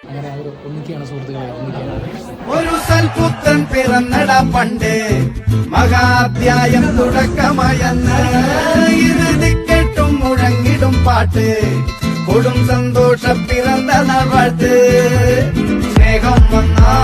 അങ്ങനെ അവർ ഒന്നിക്കുകയാണ് സുഹൃത്തുക്കളെ, ഒന്നിക്കുകയാണ്. ഒരു സൽപുത്രൻ പിറന്നട പണ്ട്, മഹാധ്യായം തുടക്കമയന്ന്, ഇരുതിക്കെട്ടും മുഴങ്ങിടും പാട്ട്, കൊടും സന്തോഷ പിറന്ന നാൾ വാഴ്ത്ത്. സ്നേഹം വന്നാ